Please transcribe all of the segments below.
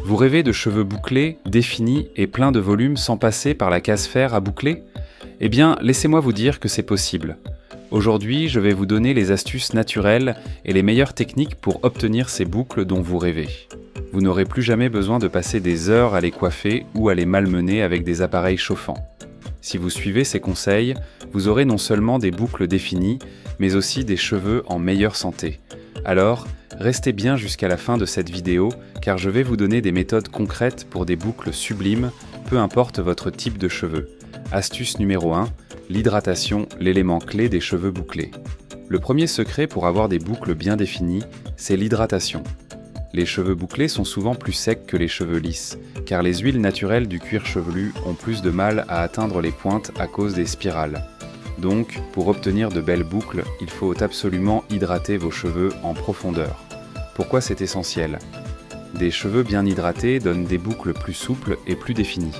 Vous rêvez de cheveux bouclés, définis et pleins de volume sans passer par la case fer à boucler? Eh bien, laissez-moi vous dire que c'est possible. Aujourd'hui, je vais vous donner les astuces naturelles et les meilleures techniques pour obtenir ces boucles dont vous rêvez. Vous n'aurez plus jamais besoin de passer des heures à les coiffer ou à les malmener avec des appareils chauffants. Si vous suivez ces conseils, vous aurez non seulement des boucles définies, mais aussi des cheveux en meilleure santé. Alors, restez bien jusqu'à la fin de cette vidéo, car je vais vous donner des méthodes concrètes pour des boucles sublimes, peu importe votre type de cheveux. Astuce numéro 1, l'hydratation, l'élément clé des cheveux bouclés. Le premier secret pour avoir des boucles bien définies, c'est l'hydratation. Les cheveux bouclés sont souvent plus secs que les cheveux lisses, car les huiles naturelles du cuir chevelu ont plus de mal à atteindre les pointes à cause des spirales. Donc, pour obtenir de belles boucles, il faut absolument hydrater vos cheveux en profondeur. Pourquoi c'est essentiel? Des cheveux bien hydratés donnent des boucles plus souples et plus définies.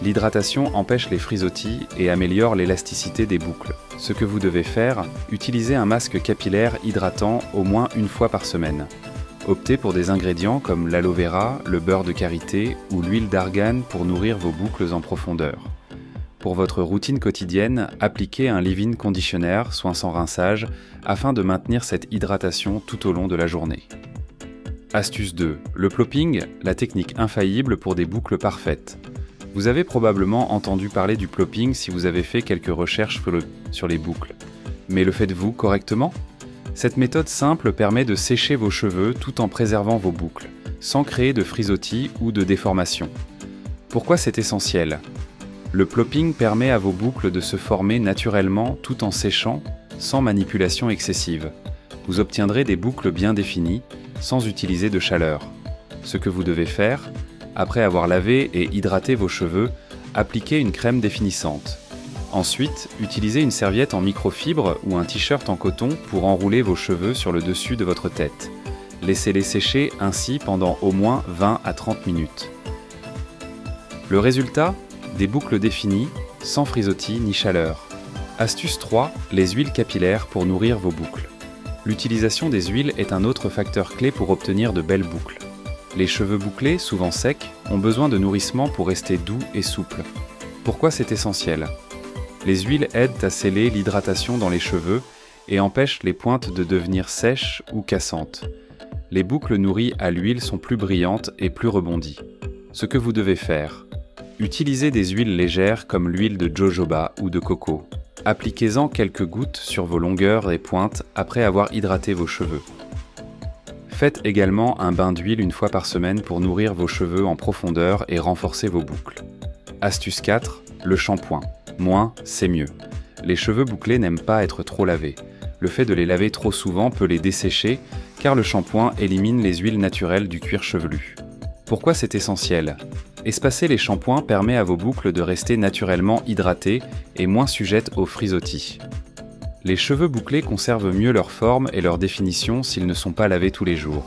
L'hydratation empêche les frisottis et améliore l'élasticité des boucles. Ce que vous devez faire, utilisez un masque capillaire hydratant au moins une fois par semaine. Optez pour des ingrédients comme l'aloe vera, le beurre de karité ou l'huile d'argan pour nourrir vos boucles en profondeur. Pour votre routine quotidienne, appliquez un leave-in conditioner, soin sans rinçage, afin de maintenir cette hydratation tout au long de la journée. Astuce 2. Le plopping, la technique infaillible pour des boucles parfaites. Vous avez probablement entendu parler du plopping si vous avez fait quelques recherches sur les boucles. Mais le faites-vous correctement? Cette méthode simple permet de sécher vos cheveux tout en préservant vos boucles, sans créer de frisottis ou de déformations. Pourquoi c'est essentiel? Le plopping permet à vos boucles de se former naturellement tout en séchant, sans manipulation excessive. Vous obtiendrez des boucles bien définies, sans utiliser de chaleur. Ce que vous devez faire, après avoir lavé et hydraté vos cheveux, appliquez une crème définissante. Ensuite, utilisez une serviette en microfibre ou un t-shirt en coton pour enrouler vos cheveux sur le dessus de votre tête. Laissez-les sécher ainsi pendant au moins 20 à 30 minutes. Le résultat? Des boucles définies, sans frisottis ni chaleur. Astuce 3, les huiles capillaires pour nourrir vos boucles. L'utilisation des huiles est un autre facteur clé pour obtenir de belles boucles. Les cheveux bouclés, souvent secs, ont besoin de nourrissement pour rester doux et souples. Pourquoi c'est essentiel? Les huiles aident à sceller l'hydratation dans les cheveux et empêchent les pointes de devenir sèches ou cassantes. Les boucles nourries à l'huile sont plus brillantes et plus rebondies. Ce que vous devez faire: utilisez des huiles légères comme l'huile de jojoba ou de coco. Appliquez-en quelques gouttes sur vos longueurs et pointes après avoir hydraté vos cheveux. Faites également un bain d'huile une fois par semaine pour nourrir vos cheveux en profondeur et renforcer vos boucles. Astuce 4, le shampoing. Moins, c'est mieux. Les cheveux bouclés n'aiment pas être trop lavés. Le fait de les laver trop souvent peut les dessécher, car le shampoing élimine les huiles naturelles du cuir chevelu. Pourquoi c'est essentiel? Espacer les shampoings permet à vos boucles de rester naturellement hydratées et moins sujettes aux frisottis. Les cheveux bouclés conservent mieux leur forme et leur définition s'ils ne sont pas lavés tous les jours.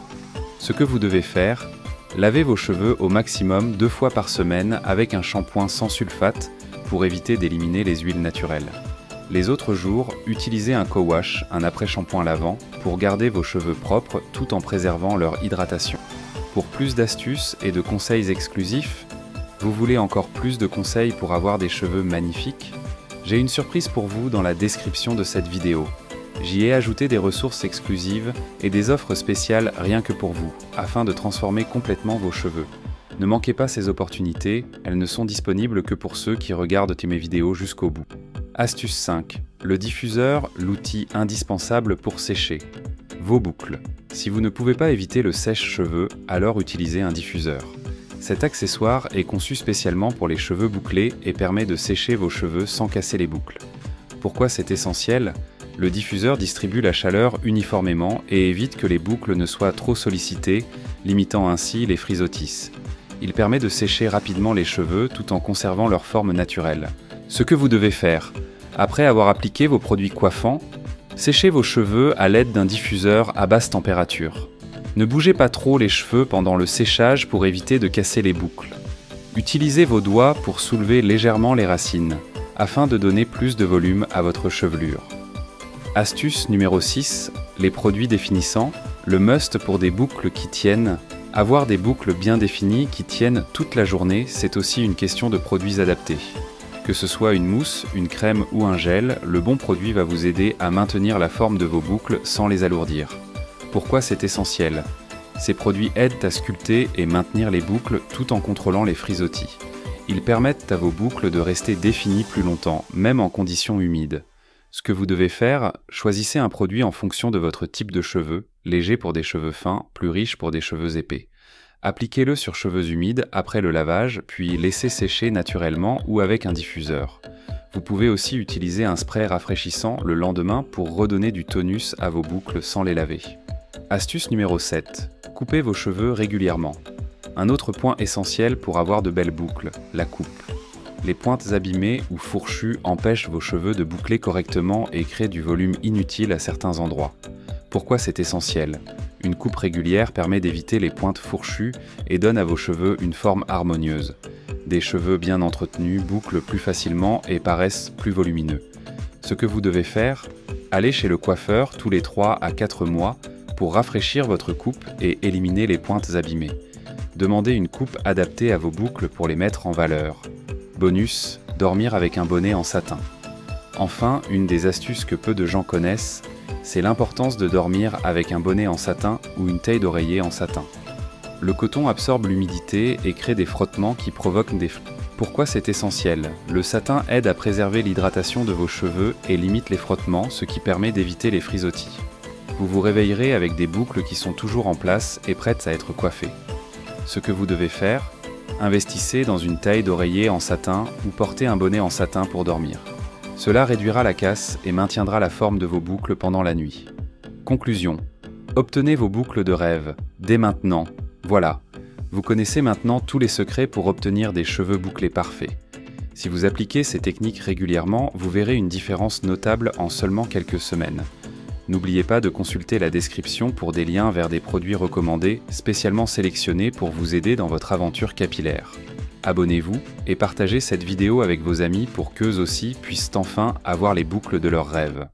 Ce que vous devez faire, lavez vos cheveux au maximum 2 fois par semaine avec un shampoing sans sulfate pour éviter d'éliminer les huiles naturelles. Les autres jours, utilisez un co-wash, un après-shampoing lavant, pour garder vos cheveux propres tout en préservant leur hydratation. Pour plus d'astuces et de conseils exclusifs, vous voulez encore plus de conseils pour avoir des cheveux magnifiques? J'ai une surprise pour vous dans la description de cette vidéo. J'y ai ajouté des ressources exclusives et des offres spéciales rien que pour vous, afin de transformer complètement vos cheveux. Ne manquez pas ces opportunités, elles ne sont disponibles que pour ceux qui regardent mes vidéos jusqu'au bout. Astuce 5. Le diffuseur, l'outil indispensable pour sécher vos boucles. Si vous ne pouvez pas éviter le sèche-cheveux, alors utilisez un diffuseur. Cet accessoire est conçu spécialement pour les cheveux bouclés et permet de sécher vos cheveux sans casser les boucles. Pourquoi c'est essentiel? Le diffuseur distribue la chaleur uniformément et évite que les boucles ne soient trop sollicitées, limitant ainsi les frisottis. Il permet de sécher rapidement les cheveux tout en conservant leur forme naturelle. Ce que vous devez faire, après avoir appliqué vos produits coiffants, séchez vos cheveux à l'aide d'un diffuseur à basse température. Ne bougez pas trop les cheveux pendant le séchage pour éviter de casser les boucles. Utilisez vos doigts pour soulever légèrement les racines, afin de donner plus de volume à votre chevelure. Astuce numéro 6, les produits définissants. Le must pour des boucles qui tiennent. Avoir des boucles bien définies qui tiennent toute la journée, c'est aussi une question de produits adaptés. Que ce soit une mousse, une crème ou un gel, le bon produit va vous aider à maintenir la forme de vos boucles sans les alourdir. Pourquoi c'est essentiel? Ces produits aident à sculpter et maintenir les boucles tout en contrôlant les frisottis. Ils permettent à vos boucles de rester définies plus longtemps, même en conditions humides. Ce que vous devez faire, choisissez un produit en fonction de votre type de cheveux, léger pour des cheveux fins, plus riche pour des cheveux épais. Appliquez-le sur cheveux humides après le lavage, puis laissez sécher naturellement ou avec un diffuseur. Vous pouvez aussi utiliser un spray rafraîchissant le lendemain pour redonner du tonus à vos boucles sans les laver. Astuce numéro 7. Coupez vos cheveux régulièrement. Un autre point essentiel pour avoir de belles boucles, la coupe. Les pointes abîmées ou fourchues empêchent vos cheveux de boucler correctement et créent du volume inutile à certains endroits. Pourquoi c'est essentiel? Une coupe régulière permet d'éviter les pointes fourchues et donne à vos cheveux une forme harmonieuse. Des cheveux bien entretenus bouclent plus facilement et paraissent plus volumineux. Ce que vous devez faire, allez chez le coiffeur tous les 3 à 4 mois pour rafraîchir votre coupe et éliminer les pointes abîmées. Demandez une coupe adaptée à vos boucles pour les mettre en valeur. Bonus, dormir avec un bonnet en satin. Enfin, une des astuces que peu de gens connaissent, c'est l'importance de dormir avec un bonnet en satin ou une taille d'oreiller en satin. Le coton absorbe l'humidité et crée des frottements qui provoquent des flux. Pourquoi c'est essentiel? Le satin aide à préserver l'hydratation de vos cheveux et limite les frottements, ce qui permet d'éviter les frisottis. Vous vous réveillerez avec des boucles qui sont toujours en place et prêtes à être coiffées. Ce que vous devez faire, investissez dans une taille d'oreiller en satin ou portez un bonnet en satin pour dormir. Cela réduira la casse et maintiendra la forme de vos boucles pendant la nuit. Conclusion. Obtenez vos boucles de rêve, dès maintenant. Voilà, vous connaissez maintenant tous les secrets pour obtenir des cheveux bouclés parfaits. Si vous appliquez ces techniques régulièrement, vous verrez une différence notable en seulement quelques semaines. N'oubliez pas de consulter la description pour des liens vers des produits recommandés, spécialement sélectionnés pour vous aider dans votre aventure capillaire. Abonnez-vous et partagez cette vidéo avec vos amis pour qu'eux aussi puissent enfin avoir les boucles de leurs rêves.